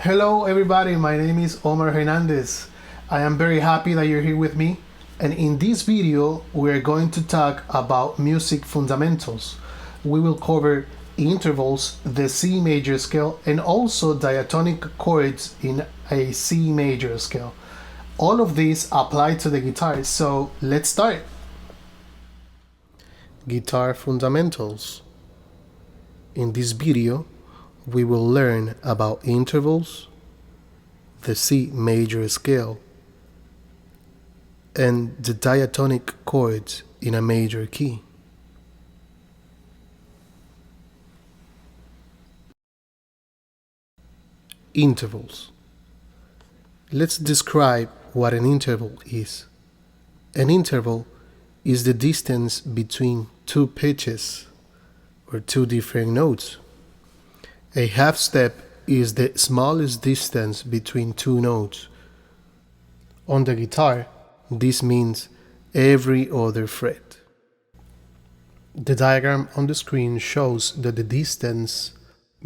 Hello everybody, my name is Omar Hernandez. I am very happy that you're here with me, and in this video we're going to talk about music fundamentals. We will cover intervals, the C major scale, and also diatonic chords in a C major scale. All of these apply to the guitar, so let's start. Guitar fundamentals. In this video, we will learn about intervals, the C major scale, and the diatonic chords in a major key. Intervals. Let's describe what an interval is. An interval is the distance between two pitches or two different notes. A half step is the smallest distance between two notes. On the guitar, this means every other fret. The diagram on the screen shows that the distance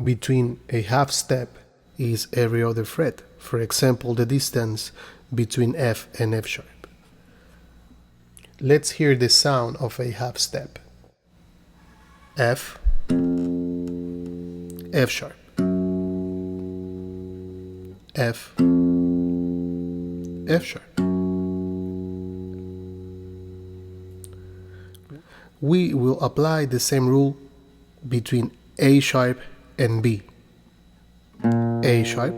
between a half step is every other fret. For example, the distance between F and F sharp. Let's hear the sound of a half step. F, F sharp, F, F sharp. We will apply the same rule between A sharp and B. A sharp,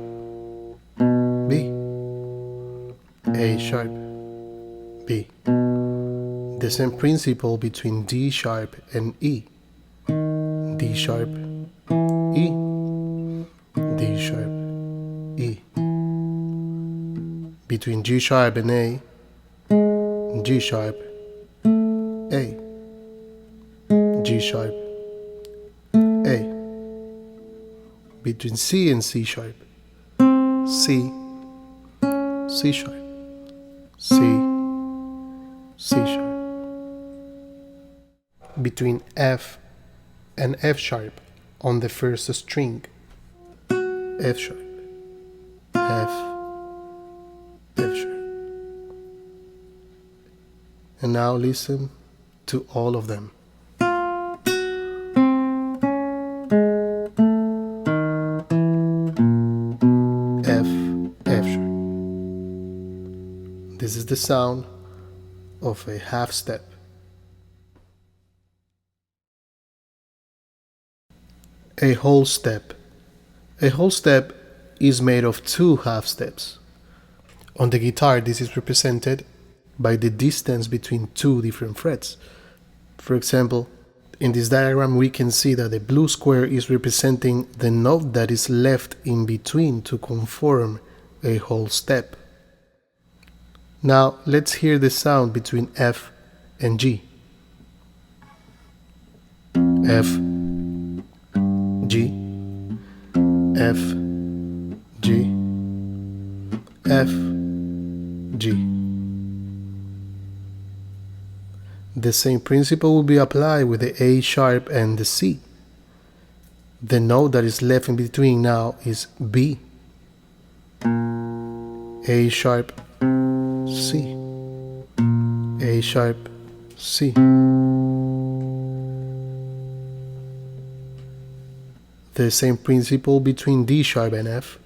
B, A sharp, B. The same principle between D sharp and E. D sharp, E, D sharp, E. Between G sharp and A, G sharp, A, G sharp, A. Between C and C sharp, C, C sharp, C, C sharp. Between F and F sharp on the first string, F sharp, F, F sharp. And now listen to all of them. F, F sharp. This is the sound of a half step. A whole step. A whole step is made of two half steps. On the guitar, this is represented by the distance between two different frets. For example, in this diagram we can see that the blue square is representing the note that is left in between to conform a whole step. Now let's hear the sound between F and G. F, G, F, G, F, G. The same principle will be applied with the A sharp and the C. The note that is left in between now is B. A sharp, C, A sharp, C. The same principle between D sharp and F.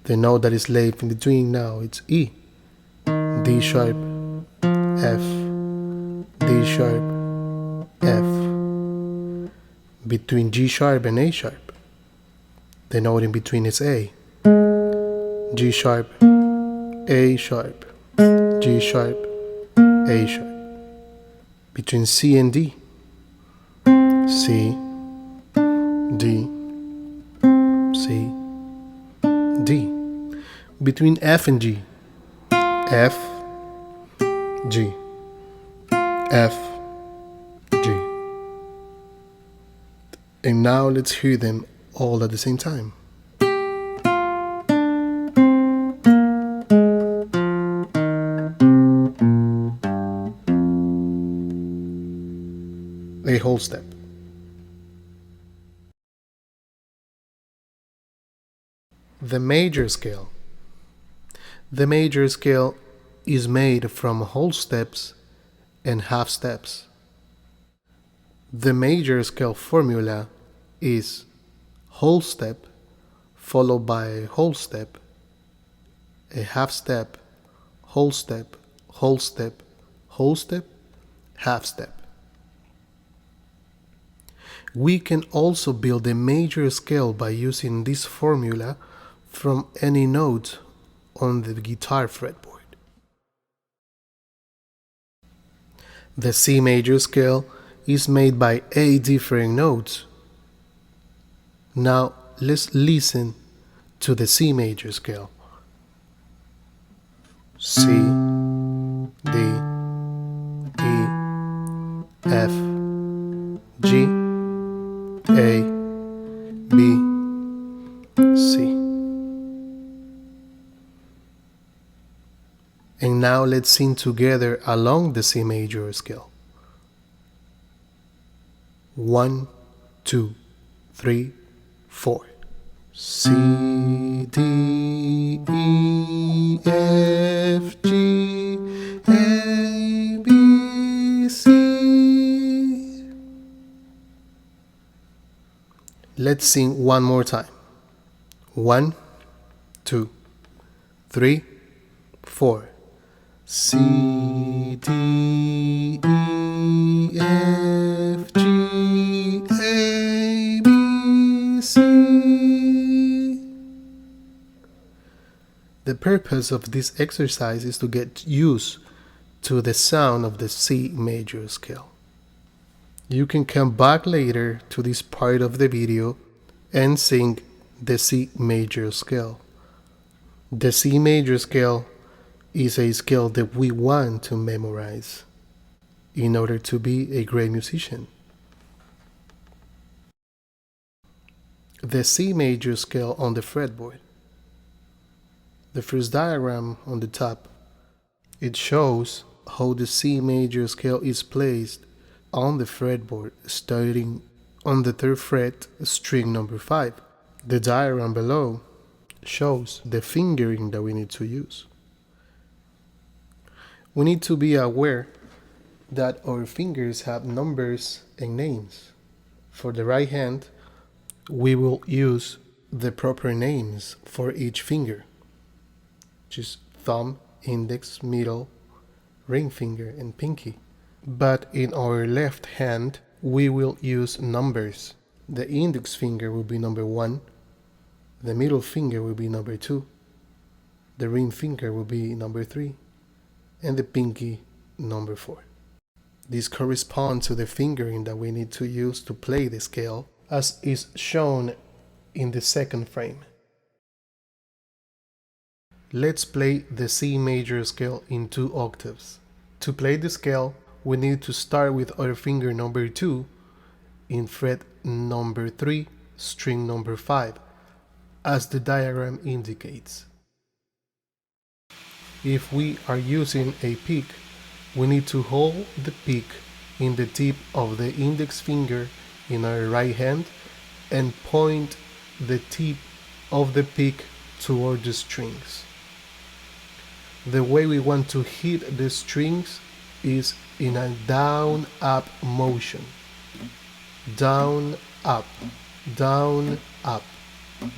The note that is left in between now it's E. D sharp, F, D sharp, F. Between G sharp and A sharp, the note in between is A. G sharp, A sharp, G sharp, A sharp. Between C and D, C, D, C, D. Between F and G, F, G, F, G. And now let's hear them all at the same time. A whole step. The major scale. The major scale is made from whole steps and half steps. The major scale formula is whole step followed by a whole step, a half step, whole step, whole step, whole step, half step. We can also build a major scale by using this formula from any note on the guitar fretboard. The C major scale is made by 8 different notes. Now let's listen to the C major scale. C, D, E, F, G, A, B, C. And now let's sing together along the C major scale. 1, 2, 3, 4. C, D, E, F, G, A, B, C. Let's sing one more time. 1, 2, 3, 4. C, D, E, F, G, A, B, C. The purpose of this exercise is to get used to the sound of the C major scale. You can come back later to this part of the video and sing the C major scale. The C major scale is a scale that we want to memorize in order to be a great musician. The C major scale on the fretboard. The first diagram on the top, it shows how the C major scale is placed on the fretboard starting on the 3rd fret, string number 5. The diagram below shows the fingering that we need to use. We need to be aware that our fingers have numbers and names. For the right hand, we will use the proper names for each finger, which is thumb, index, middle, ring finger, and pinky. But in our left hand, we will use numbers. The index finger will be number 1, the middle finger will be number 2, the ring finger will be number 3, and the pinky number 4. These correspond to the fingering that we need to use to play the scale, as is shown in the 2nd frame. Let's play the C major scale in 2 octaves. To play the scale, we need to start with our finger number 2 in fret number 3, string number 5, as the diagram indicates. If we are using a pick, we need to hold the pick in the tip of the index finger in our right hand and point the tip of the pick toward the strings. The way we want to hit the strings is in a down-up motion. Down, up, down, up,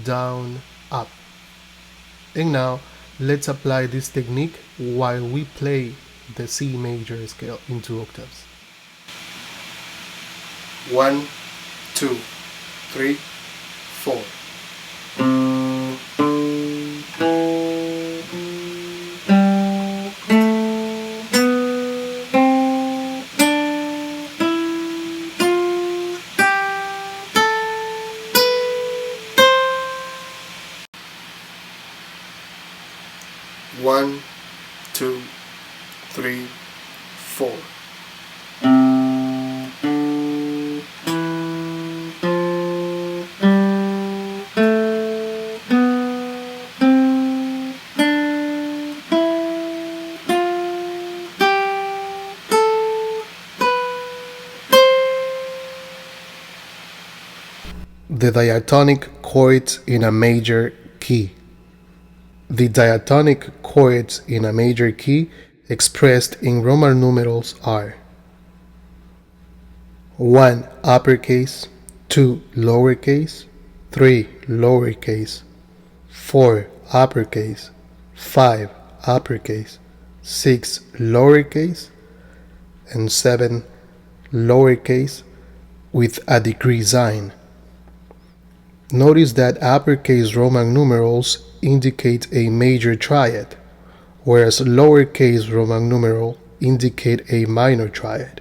down, up. And now, let's apply this technique while we play the C major scale in 2 octaves. 1, 2, 3, 4. 1, 2, 3, 4. The diatonic chords in a major key. The diatonic chords in a major key expressed in Roman numerals are 1 uppercase, 2 lowercase, 3 lowercase, 4 uppercase, 5 uppercase, 6 lowercase, and 7 lowercase with a degree sign. Notice that uppercase Roman numerals indicate a major triad, whereas lowercase Roman numeral indicate a minor triad.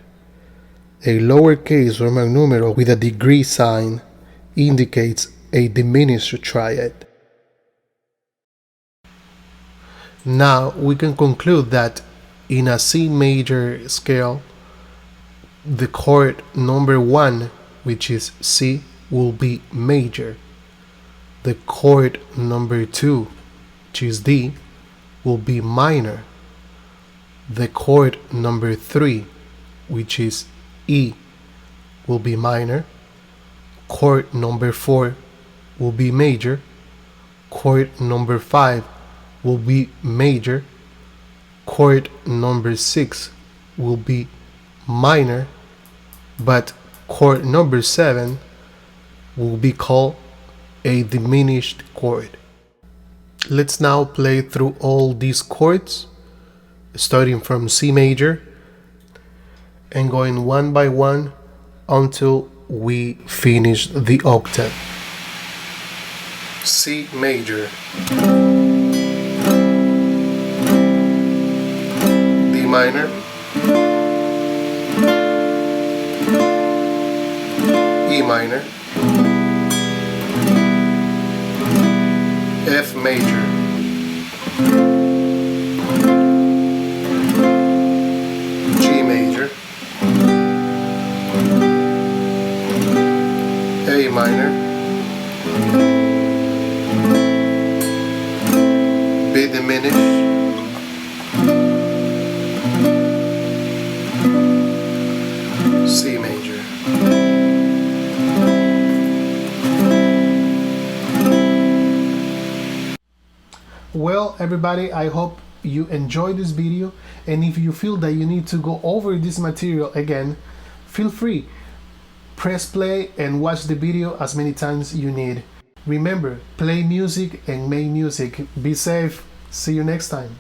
A lowercase Roman numeral with a degree sign indicates a diminished triad. Now we can conclude that in a C major scale, the chord number 1, which is C, will be major. The chord number 2, which is D, will be minor. The chord number 3, which is E, will be minor. Chord number 4 will be major. Chord number 5 will be major. Chord number 6 will be minor, but chord number 7 will be called a diminished chord. Let's now play through all these chords, starting from C major and going one by one until we finish the octave. C major, D minor, E minor, F major, G major, A minor, B diminished, C major. Well, everybody, I hope you enjoyed this video, and if you feel that you need to go over this material again, feel free. Press play and watch the video as many times you need. Remember, play music and make music. Be safe. See you next time.